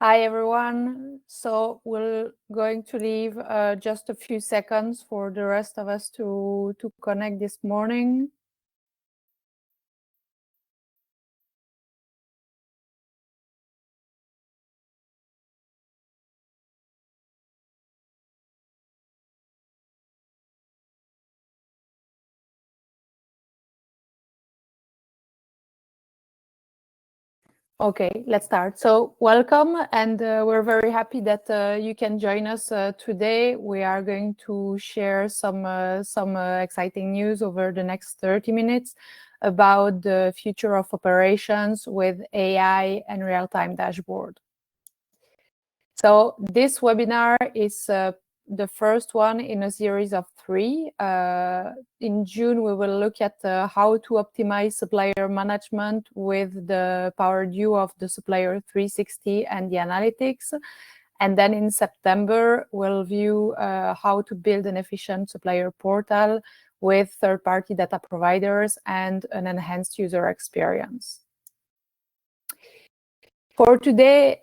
Hi everyone. So we're going to leave just a few seconds for the rest of us to connect this morning. Okay, let's start. So welcome, and we're very happy that you can join us today. We are going to share some exciting news over the next 30 minutes about the future of operations with AI and real-time dashboard. So this webinar is the first one in a series of 3. In June, we will look at how to optimize supplier management with the powered view of the Supplier 360 and the analytics. And then in September, we'll view how to build an efficient supplier portal with third-party data providers and an enhanced user experience. For today,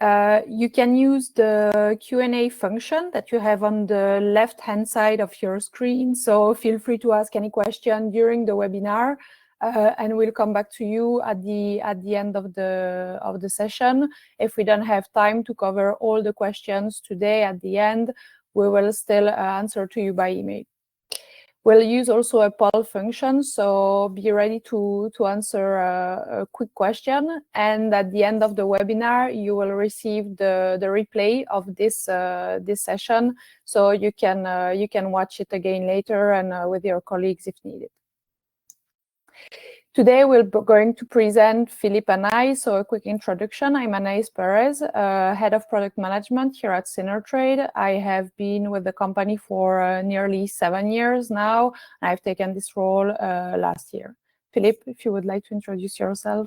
you can use the Q&A function that you have on the left-hand side of your screen. So feel free to ask any question during the webinar, and we'll come back to you at the end of the session. If we don't have time to cover all the questions today at the end, we will still answer to you by email. We'll use also a poll function, so be ready to answer a quick question. And at the end of the webinar, you will receive the replay of this session, so you can watch it again later and with your colleagues if needed. Today, we're going to present Philippe and I. So a quick introduction. I'm Anaïs Perez, Head of Product Management here at Synertrade. I have been with the company for nearly 7 years now. I've taken this role last year. Philippe, if you would like to introduce yourself.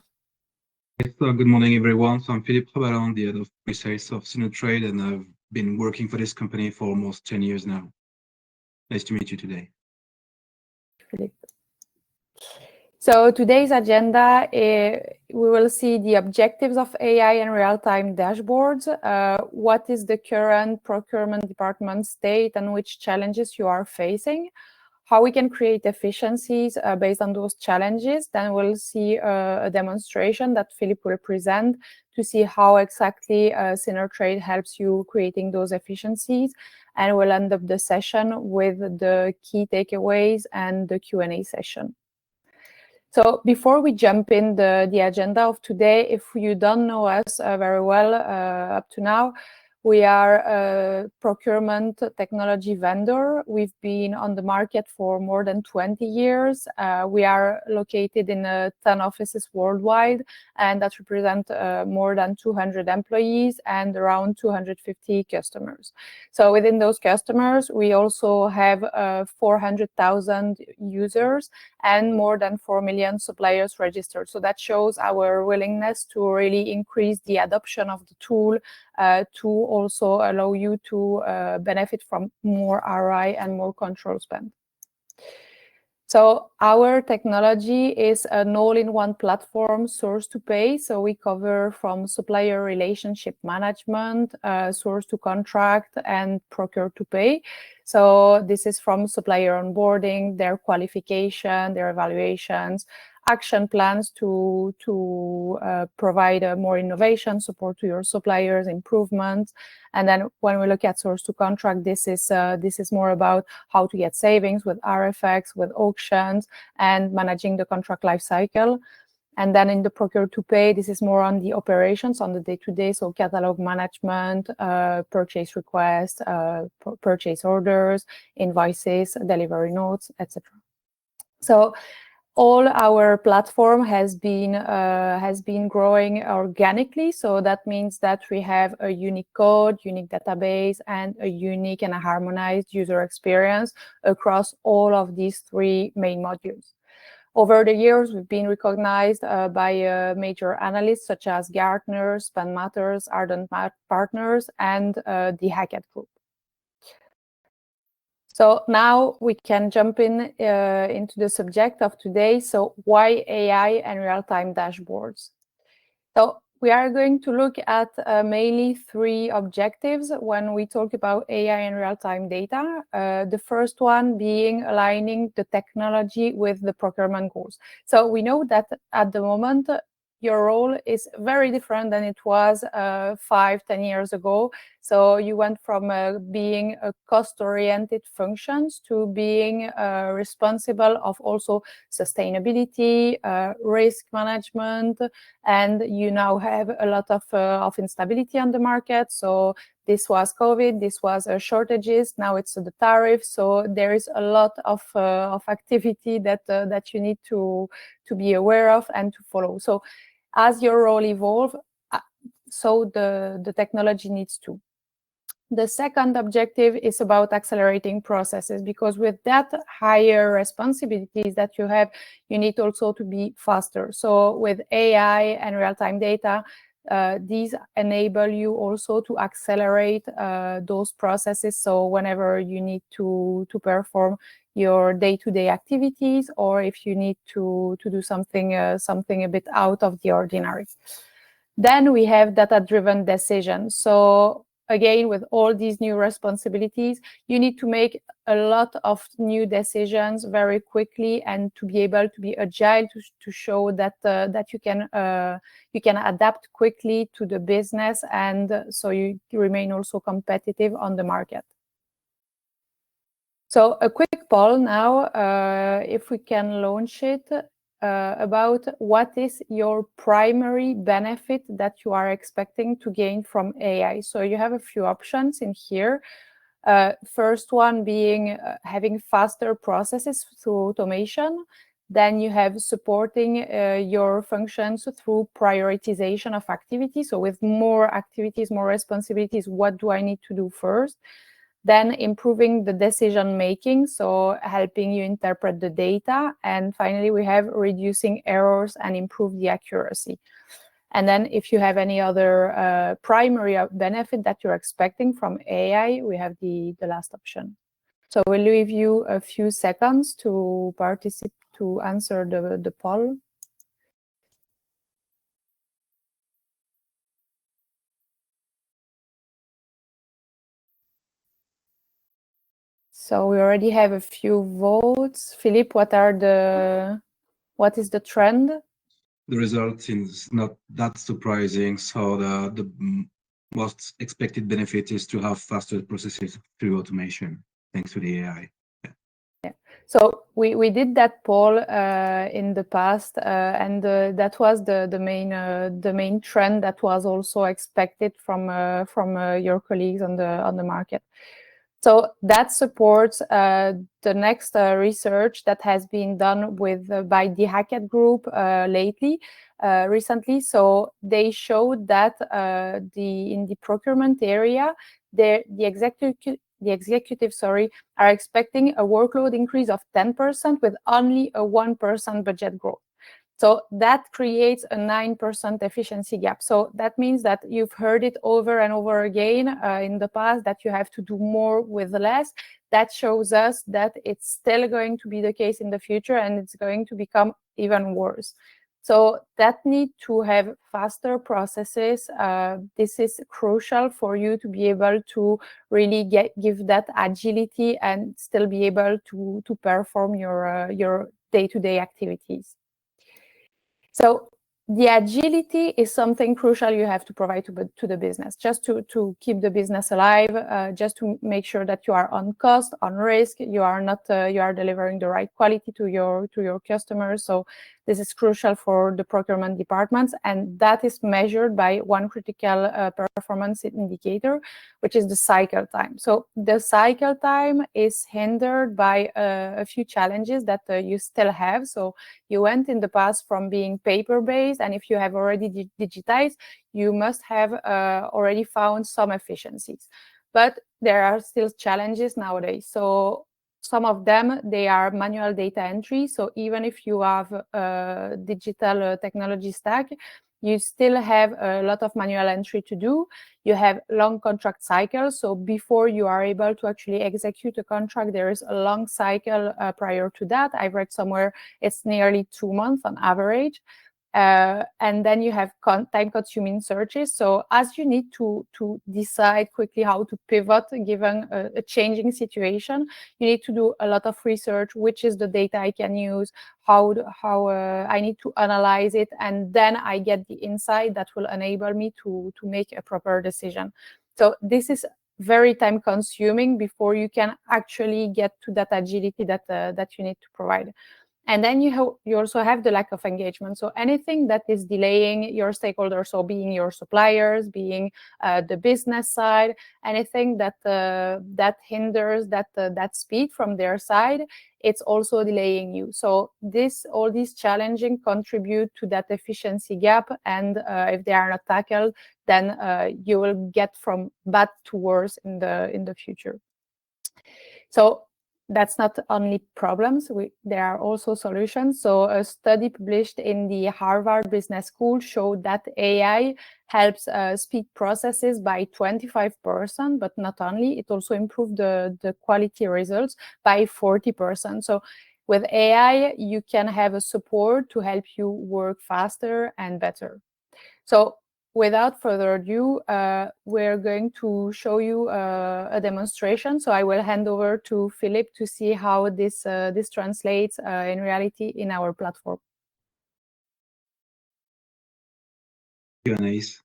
Yes, good morning, everyone. So I'm Philippe Rebalon, the Head of Pre-Sales of Synertrade, and I've been working for this company for almost 10 years now. Nice to meet you today. Philippe. So today's agenda, we will see the objectives of AI and real-time dashboards, what is the current procurement department state and which challenges you are facing, how we can create efficiencies based on those challenges. Then we'll see a demonstration that Philippe will present to see how exactly Synertrade helps you creating those efficiencies. And we'll end up the session with the key takeaways and the Q&A session. So before we jump in the agenda of today, if you don't know us very well up to now, we are a procurement technology vendor. We've been on the market for more than 20 years. We are located in 10 offices worldwide, and that represent more than 200 employees and around 250 customers. So within those customers, we also have 400,000 users and more than 4 million suppliers registered. So that shows our willingness to really increase the adoption of the tool to also allow you to benefit from more ROI and more control spend. So our technology is an all-in-one platform, source to pay. So we cover from supplier relationship management, source to contract, and procure to pay. So this is from supplier onboarding, their qualification, their evaluations, action plans to provide more innovation, support to your suppliers, improvements. And then when we look at source to contract, this is more about how to get savings with RFX, with auctions, and managing the contract life cycle. And then in the procure to pay, this is more on the operations on the day-to-day, so catalog management, purchase requests, purchase orders, invoices, delivery notes, etc. So all our platform has been growing organically. So that means that we have a unique code, unique database, and a unique and a harmonized user experience across all of these 3 main modules. Over the years, we've been recognized by major analysts such as Gartner, Spend Matters, Ardent Partners, and the Hackett Group. So now we can jump into the subject of today. So why AI and real-time dashboards? So we are going to look at mainly 3 objectives when we talk about AI and real-time data. The first one being aligning the technology with the procurement goals. So we know that at the moment, your role is very different than it was 5-10 years ago. So you went from being a cost-oriented functions to being responsible of also sustainability, risk management, and you now have a lot of instability on the market. So this was COVID, this was shortages, now it's the tariff. So there is a lot of activity that you need to be aware of and to follow. So as your role evolves, so the technology needs to. The second objective is about accelerating processes, because with that higher responsibilities that you have, you need also to be faster. So with AI and real-time data, these enable you also to accelerate those processes. So whenever you need to perform your day-to-day activities, or if you need to do something a bit out of the ordinary. Then we have data-driven decisions. So again, with all these new responsibilities, you need to make a lot of new decisions very quickly, and to be able to be agile, to show that that you can adapt quickly to the business, and so you remain also competitive on the market. So a quick poll now, if we can launch it, about what is your primary benefit that you are expecting to gain from AI. So you have a few options in here. First one being having faster processes through automation. Then you have supporting your functions through prioritization of activities. So with more activities, more responsibilities, what do I need to do first? Then improving the decision making, so helping you interpret the data. And finally, we have reducing errors and improve the accuracy. And then if you have any other primary benefit that you're expecting from AI, we have the last option. So we'll leave you a few seconds to participate, to answer the poll. So we already have a few votes. Philippe, what is the trend? The result is not that surprising. So the most expected benefit is to have faster processes through automation, thanks to the AI. Yeah. So we did that poll in the past, and that was the main trend that was also expected from your colleagues on the market. So that supports the next research that has been done by the Hackett Group recently. So they showed that in the procurement area, the executives are expecting a workload increase of 10% with only a 1% budget growth. So that creates a 9% efficiency gap. So that means that you've heard it over and over again in the past, that you have to do more with less. That shows us that it's still going to be the case in the future, and it's going to become even worse. So that need to have faster processes. This is crucial for you to be able to really give that agility and still be able to perform your day-to-day activities. So the agility is something crucial you have to provide to the business, just to keep the business alive, just to make sure that you are on cost, on risk, you are delivering the right quality to your customers. So this is crucial for the procurement departments, and that is measured by one critical performance indicator, which is the cycle time. So the cycle time is hindered by a few challenges that you still have. So you went in the past from being paper-based, and if you have already digitized, you must have already found some efficiencies. But there are still challenges nowadays. So some of them, they are manual data entry. So even if you have a digital technology stack, you still have a lot of manual entry to do. You have long contract cycles. So before you are able to actually execute a contract, there is a long cycle prior to that. I've read somewhere it's nearly 2 months on average. And then you have time-consuming searches. So as you need to decide quickly how to pivot given a changing situation, you need to do a lot of research. Which is the data I can use? How I need to analyze it, and then I get the insight that will enable me to make a proper decision. So this is very time-consuming before you can actually get to that agility that you need to provide. And then you also have the lack of engagement. So anything that is delaying your stakeholders, so being your suppliers, being the business side, anything that hinders that speed from their side, it's also delaying you. So all these challenging contribute to that efficiency gap. And if they are not tackled, then you will get from bad to worse in the future. So that's not only problems, there are also solutions. So a study published in the Harvard Business School showed that AI helps speed processes by 25%, but not only, it also improved the quality results by 40%. So with AI, you can have a support to help you work faster and better. So without further ado, we're going to show you a demonstration. So I will hand over to Philip to see how this translates in reality in our platform. Thank you, Anaïs.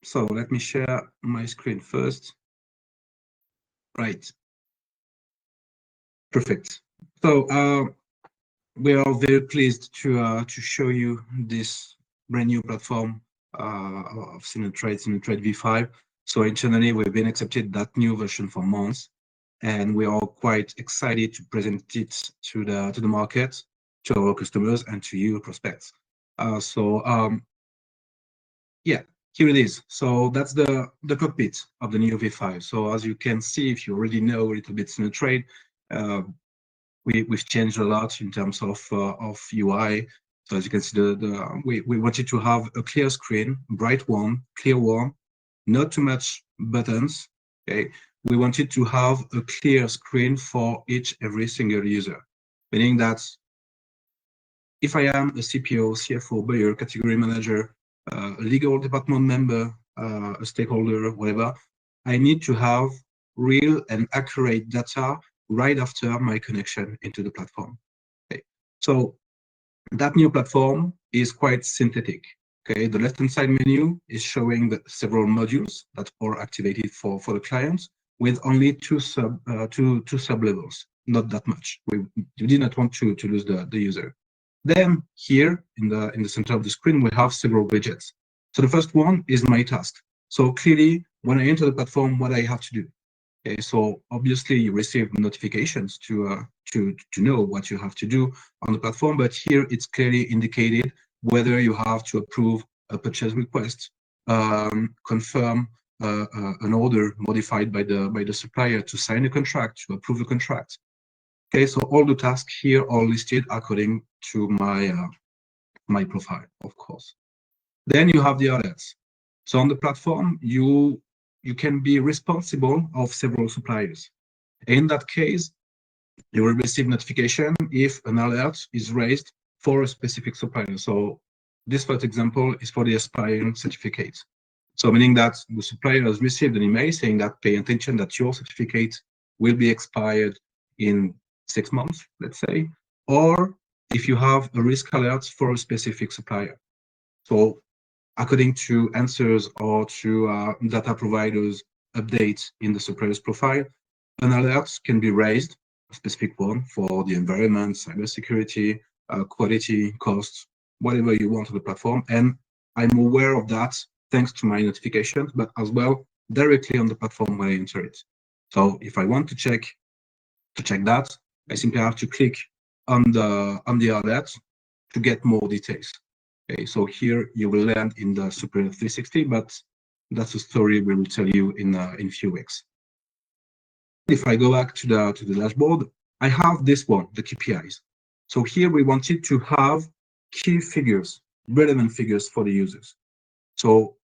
So let me share my screen first. Right. Perfect. So we are very pleased to show you this brand new platform of Synertrade V5. So internally, we've been accepted that new version for months, and we are quite excited to present it to the market, to our customers, and to you prospects. Yeah, here it is. So that's the cockpit of the new V5. So as you can see, if you already know a little bit Synertrade, we've changed a lot in terms of UI. So as you can see, we wanted to have a clear screen, bright one, clear one, not too much buttons. Okay, we wanted to have a clear screen for every single user, meaning that if I am a CPO, CFO, buyer, category manager, a legal department member, a stakeholder, whatever, I need to have real and accurate data right after my connection into the platform. Okay. So that new platform is quite synthetic. Okay, the left-hand side menu is showing the several modules that are activated for the clients with only two sub levels, not that much. We did not want to lose the user. Then here in the center of the screen, we have several widgets. So the first one is my task. So clearly, when I enter the platform, what I have to do. Okay, so obviously you receive notifications to know what you have to do on the platform, but here it's clearly indicated whether you have to approve a purchase request, confirm an order modified by the supplier, to sign a contract, to approve the contract. Okay, so all the tasks here are listed according to my profile, of course. Then you have the alerts. So on the platform, you can be responsible of several suppliers. In that case, you will receive notification if an alert is raised for a specific supplier. So this, for example, is for the expiring certificate. So meaning that the supplier has received an email saying that pay attention that your certificate will be expired in 6 months, let's say, or if you have a risk alert for a specific supplier. So according to answers or to data providers updates in the supplier's profile, an alert can be raised, a specific one for the environment, cybersecurity, quality, costs, whatever you want on the platform. And I'm aware of that thanks to my notifications, but as well directly on the platform when I enter it. So if I want to check that, I simply have to click on the alert to get more details. Okay, so here you will land in the Supplier 360, but that's a story we will tell you in a few weeks. If I go back to the dashboard, I have this one, the KPIs. So here we wanted to have key figures, relevant figures for the users. So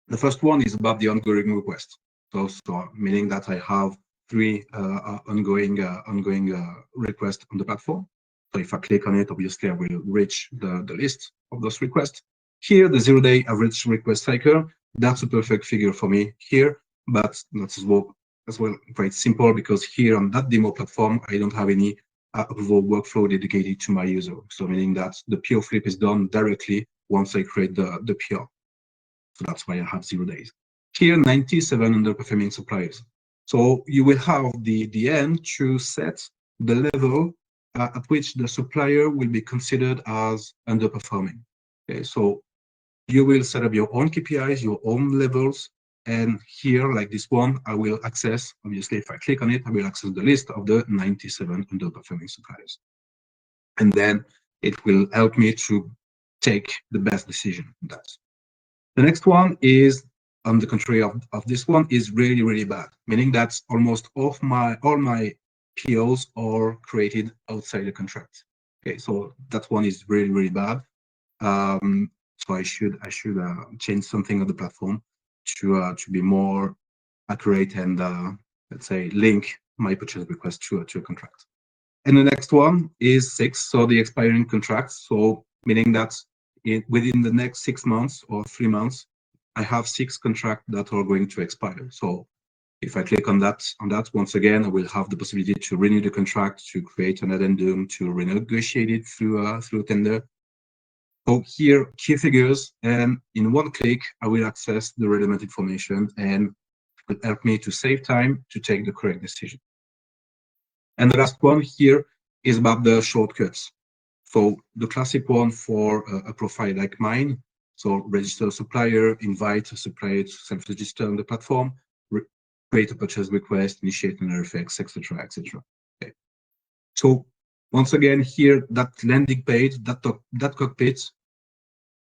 the first one is about the ongoing request. So meaning that I have 3 ongoing requests on the platform. So if I click on it, obviously I will reach the list of those requests. Here, the 0-day average request cycle, that's a perfect figure for me here, but that's as well quite simple, because here on that demo platform, I don't have any approval workflow dedicated to my user. So meaning that the PO flip is done directly once I create the PO. So that's why I have 0 days. Here, 97 underperforming suppliers. So you will have the end to set the level at which the supplier will be considered as underperforming. Okay, so you will set up your own KPIs, your own levels, and here, like this one, I will access, obviously, if I click on it, I will access the list of the 97 underperforming suppliers. And then it will help me to take the best decision on that. The next one is, on the contrary of this one, is really, really bad, meaning that almost all my POs are created outside the contract. Okay, so that one is really, really bad. So I should change something on the platform to be more accurate and let's say link my purchase request to a contract. And the next one is 6, so the expiring contracts. So meaning that within the next 6 months or 3 months, I have 6 contracts that are going to expire. So if I click on that, once again, I will have the possibility to renew the contract, to create an addendum, to renegotiate it through a tender. So here, key figures, and in one click, I will access the relevant information, and it will help me to save time to take the correct decision. And the last one here is about the shortcuts. So the classic one for a profile like mine, so register a supplier, invite a supplier to self-register on the platform, create a purchase request, initiate an RFX, etc., etc. Okay. So once again, here, that landing page, that cockpit,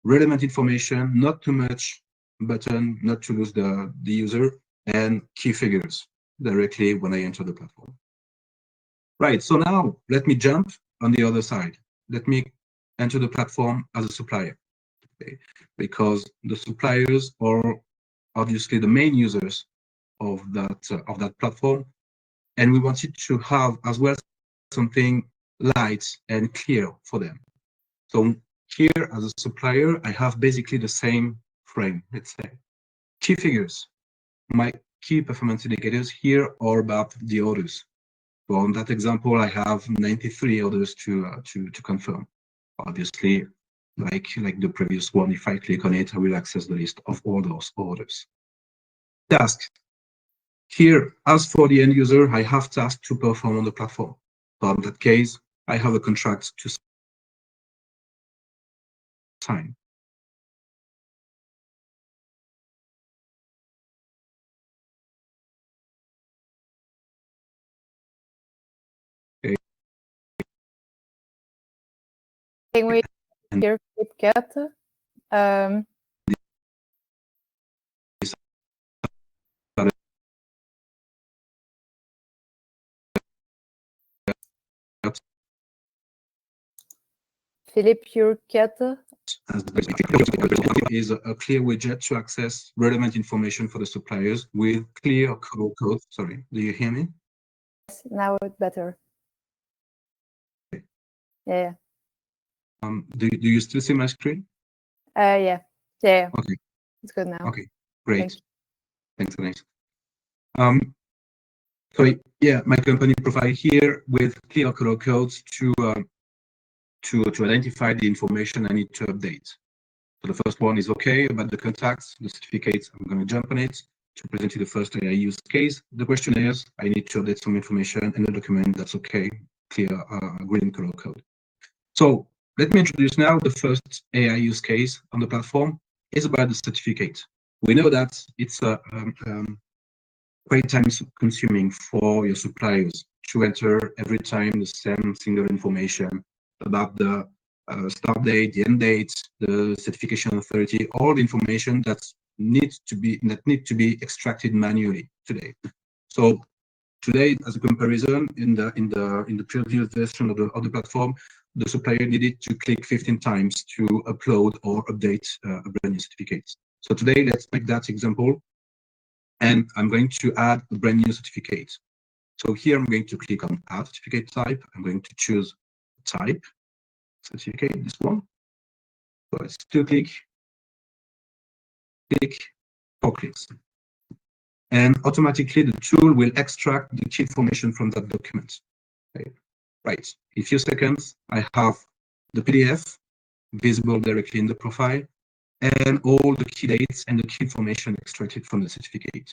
relevant information, not too much button, not to lose the user, and key figures directly when I enter the platform. Right, so now let me jump on the other side. Let me enter the platform as a supplier, okay? Because the suppliers are obviously the main users of that platform, and we wanted to have as well something light and clear for them. So here, as a supplier, I have basically the same frame, let's say. Key figures. My key performance indicators here are about the orders. So on that example, I have 93 orders to confirm. Obviously, like the previous one, if I click on it, I will access the list of all those orders. Tasks. Here, as for the end user, I have tasks to perform on the platform. So in that case, I have a contract to sign. Okay. Can we hear KitKat? Philippe, your cat? Is a clear widget to access relevant information for the suppliers with clear code. Sorry, do you hear me? Yes, now it's better. Okay. Yeah. Do you still see my screen? Yeah. Okay. It's good now. Okay, great. Thanks, Anaïs. So yeah, my company provide here with clear color codes to identify the information I need to update. So the first one is okay about the contacts, the certificates. I'm going to jump on it to present you the first AI use case. The questionnaires, I need to update some information, and the document, that's okay, clear green color code. So let me introduce now the first AI use case on the platform. Is about the certificate. We know that it's quite time consuming for your suppliers to enter every time the same single information about the start date, the end date, the certification authority, all the information that need to be extracted manually today. So today, as a comparison, in the previous version of the platform, the supplier needed to click 15 times to upload or update a brand new certificate. So today, let's make that example, and I'm going to add a brand new certificate. So here I'm going to click on Add Certificate Type. I'm going to choose type certificate, this one. So it's 2 click, 4 clicks. And automatically the tool will extract the key information from that document. Okay. Right, in a few seconds, I have the PDF visible directly in the profile and all the key dates and the key information extracted from the certificate.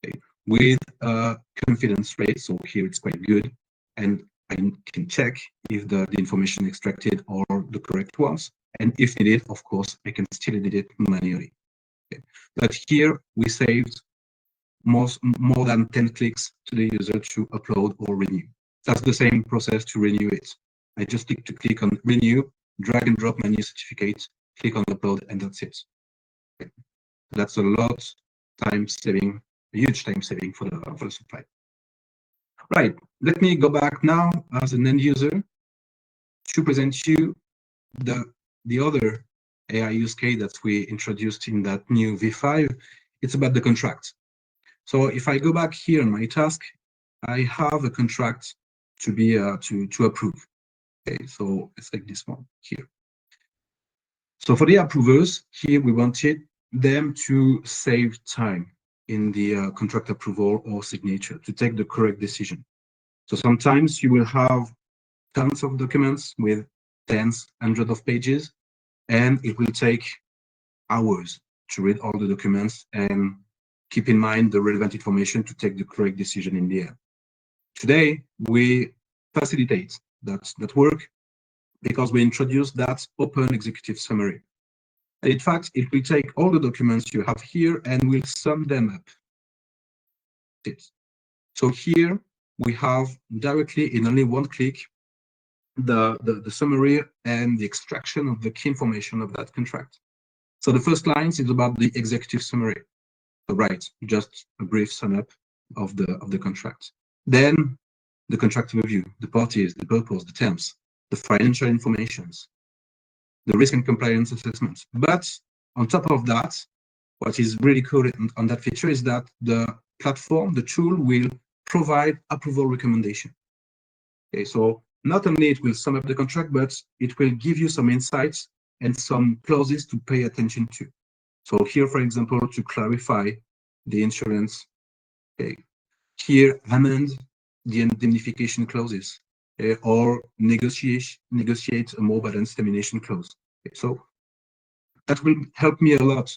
Okay. With a confidence rate, so here it's quite good, and I can check if the information extracted are the correct ones, and if needed, of course, I can still edit it manually. Okay. But here we saved more than 10 clicks to the user to upload or renew. That's the same process to renew it. I just need to click on renew, drag and drop my new certificate, click on upload, and that's it. Okay. That's a lot time saving, a huge time saving for the supply. Right, let me go back now as an end user to present you the other AI use case that we introduced in that new V5. It's about the contract. So if I go back here on my task, I have a contract to be to approve. Okay, so it's like this one here. So for the approvers, here we wanted them to save time in the contract approval or signature to take the correct decision. So sometimes you will have tons of documents with tens, hundreds of pages, and it will take hours to read all the documents and keep in mind the relevant information to take the correct decision in the end. Today, we facilitate that work because we introduce that open executive summary. And in fact, it will take all the documents you have here and will sum them up. So here we have directly in only one click the summary and the extraction of the key information of that contract. So the first line is about the executive summary. So right, just a brief sum up of the contract. Then the contract review, the parties, the purpose, the terms, the financial informations, the risk and compliance assessments. But on top of that, what is really cool on that feature is that the platform, the tool will provide approval recommendation. Okay, so not only it will sum up the contract, but it will give you some insights and some clauses to pay attention to. So here, for example, to clarify the insurance, okay, here amend the indemnification clauses, or negotiate a more balanced termination clause. Okay, so that will help me a lot,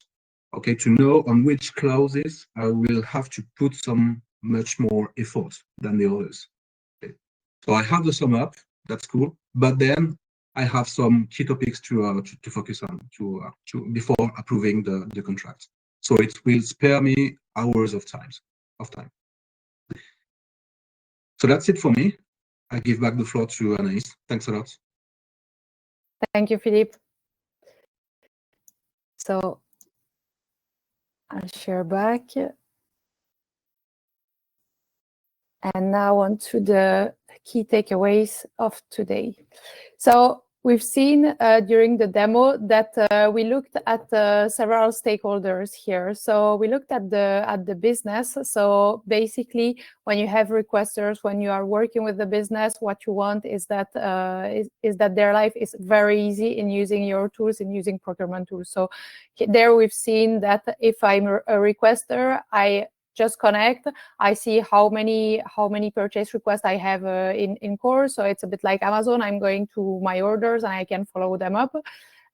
okay, to know on which clauses I will have to put some much more effort than the others. Okay. So I have the sum up, that's cool, but then I have some key topics to focus on before approving the contract. So it will spare me hours of time. So that's it for me. I give back the floor to Anaïs. Thanks a lot. Thank you, Philippe. So I'll share back. And now on to the key takeaways of today. So we've seen during the demo that we looked at several stakeholders here. So we looked at the business. So basically, when you have requesters, when you are working with the business, what you want is that is that their life is very easy in using your tools, in using procurement tools. So there we've seen that if I'm a requester, I just connect, I see how many purchase requests I have in core. So it's a bit like Amazon. I'm going to my orders and I can follow them up.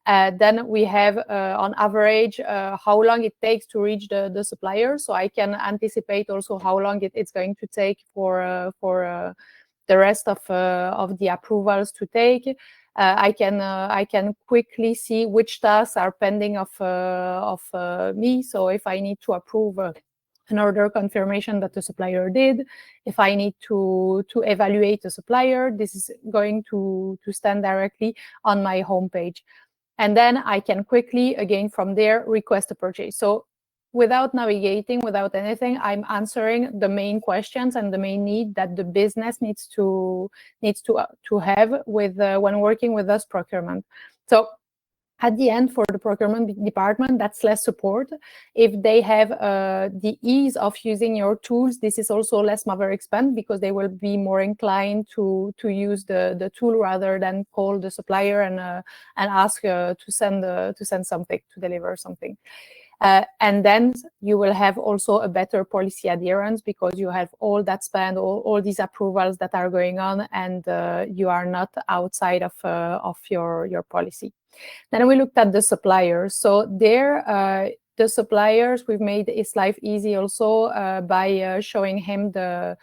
Then we have on average how long it takes to reach the supplier. So I can anticipate also how long it's going to take for the rest of the approvals to take. I can quickly see which tasks are pending of me. So if I need to approve an order confirmation that the supplier did, if I need to evaluate a supplier, this is going to stand directly on my homepage. And then I can quickly, again, from there, request a purchase. So without navigating, without anything, I'm answering the main questions and the main need that the business needs to have with when working with us procurement. So At the end, for the procurement department, that's less support. If they have the ease of using your tools, this is also less maverick spend, because they will be more inclined to use the tool rather than call the supplier and ask to send something, to deliver something. And then you will have also a better policy adherence, because you have all that spend, all these approvals that are going on, and you are not outside of your policy. Then we looked at the suppliers. So there, the suppliers, we've made his life easy also by showing him the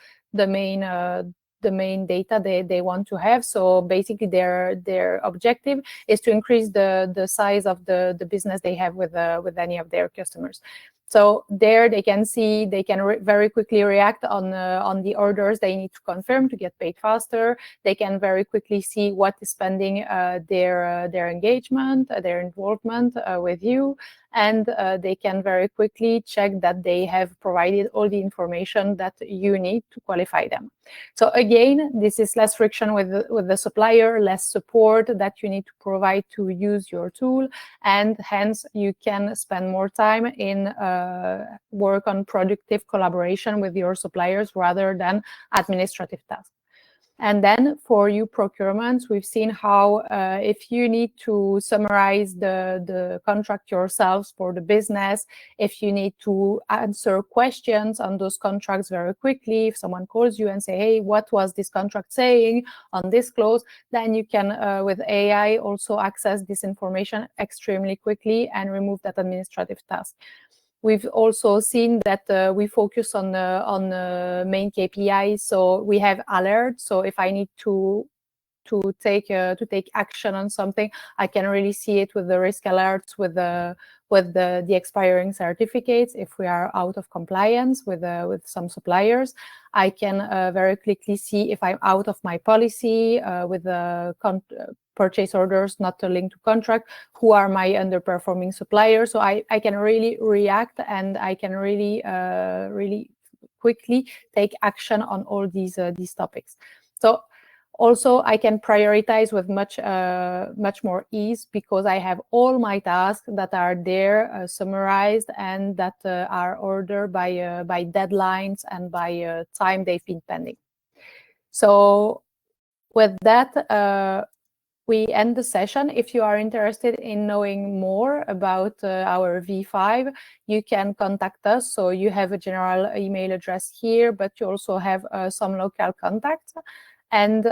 main data they want to have. So basically, their objective is to increase the size of the business they have with any of their customers. So there they can see, they can very quickly react on the orders they need to confirm to get paid faster. They can very quickly see what is spending their engagement, their involvement with you. And they can very quickly check that they have provided all the information that you need to qualify them. So again, this is less friction with the supplier, less support that you need to provide to use your tool, and hence you can spend more time in work on productive collaboration with your suppliers rather than administrative tasks. And then for you procurements, we've seen how if you need to summarize the contract yourselves for the business, if you need to answer questions on those contracts very quickly, if someone calls you and say, hey, what was this contract saying on this clause, then you can, with AI, also access this information extremely quickly and remove that administrative task. We've also seen that we focus on the main KPIs. So we have alerts. So if I need to take action on something, I can really see it with the risk alerts, with the expiring certificates. If we are out of compliance with some suppliers, I can very quickly see if I'm out of my policy with the purchase orders not linked to contract, who are my underperforming suppliers. So I can really react, and I can really really quickly take action on all these topics. So also, I can prioritize with much more ease, because I have all my tasks that are there summarized, and that are ordered by deadlines and by time they've been pending. So with that, we end the session. If you are interested in knowing more about our V5, you can contact us. So you have a general email address here, but you also have some local contacts. And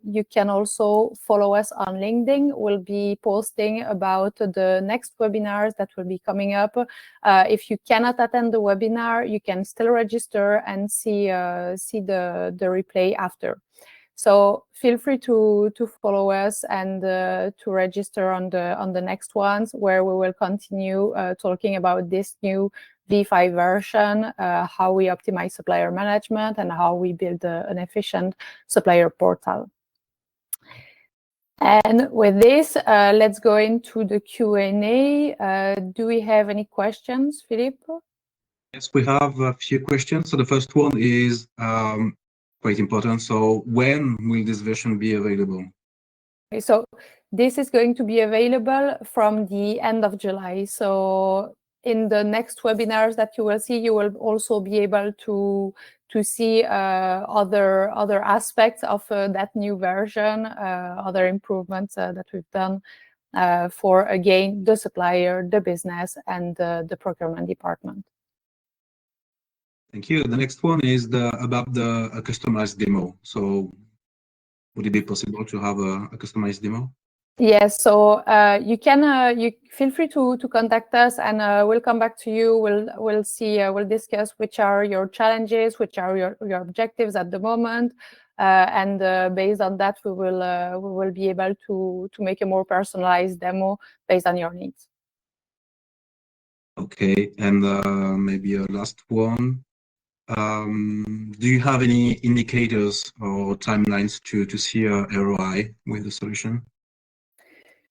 you can also follow us on LinkedIn. We'll be posting about the next webinars that will be coming up. If you cannot attend the webinar, you can still register and see the replay after. So feel free to follow us and to register on the next ones, where we will continue talking about this new V5 version, how we optimize supplier management, and how we build an efficient supplier portal. And with this, let's go into the Q&A. Do we have any questions, Philippe? Yes, we have a few questions. So the first one is quite important. So when will this version be available? Okay, so this is going to be available from the end of July. So in the next webinars that you will see, you will also be able to see other aspects of that new version, other improvements that we've done for, again, the supplier, the business, and the procurement department. Thank you. The next one is about the customized demo. So would it be possible to have a customized demo? Yes, so you can you feel free to contact us, and we'll come back to you. We'll see, we'll discuss which are your challenges, which are your objectives at the moment, and based on that, we will be able to make a more personalized demo based on your needs. Okay, and maybe a last one. Do you have any indicators or timelines to see a ROI with the solution?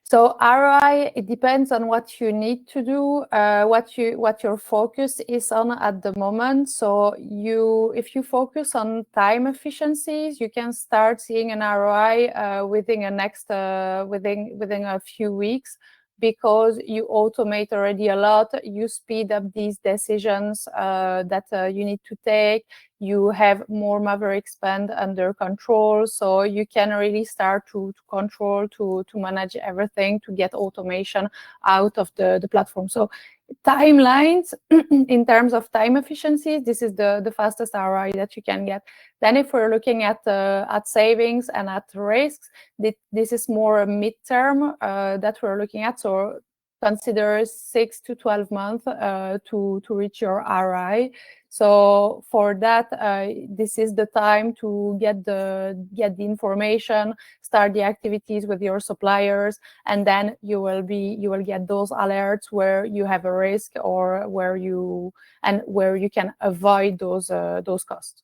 So ROI, it depends on what you need to do, what your focus is on at the moment. So if you focus on time efficiencies, you can start seeing an ROI within a few weeks. because you automate already a lot. You speed up these decisions that you need to take. You have more Maverick spend under control, so you can really start to control, to manage everything, to get automation out of the platform. So timelines, in terms of time efficiency, this is the fastest ROI that you can get. Then if we're looking at savings and at risks, this is more a midterm that we're looking at. So consider 6 to 12 months to reach your ROI. So for that, this is the time to get the information, start the activities with your suppliers, and then you will get those alerts where you have a risk or where you can avoid those costs.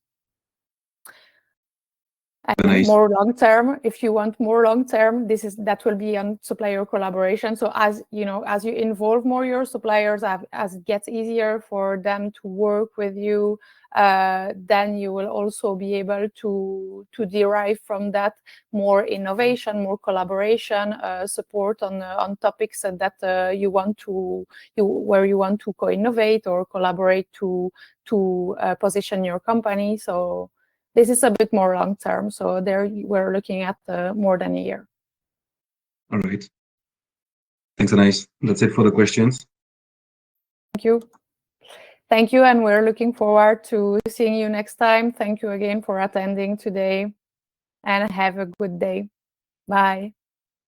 And Nice. more long term, if you want more long term, that will be on supplier collaboration. So as you know, as you involve more your suppliers, as it gets easier for them to work with you, then you will also be able to derive from that more innovation, more collaboration, support on topics that where you want to co-innovate or collaborate to position your company. So this is a bit more long term. So there we're looking at more than a year. All right. Thanks, Anais. That's it for the questions. Thank you. Thank you. And we're looking forward to seeing you next time. Thank you again for attending today, and have a good day. Bye.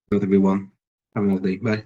Good, everyone. Have a nice day. Bye.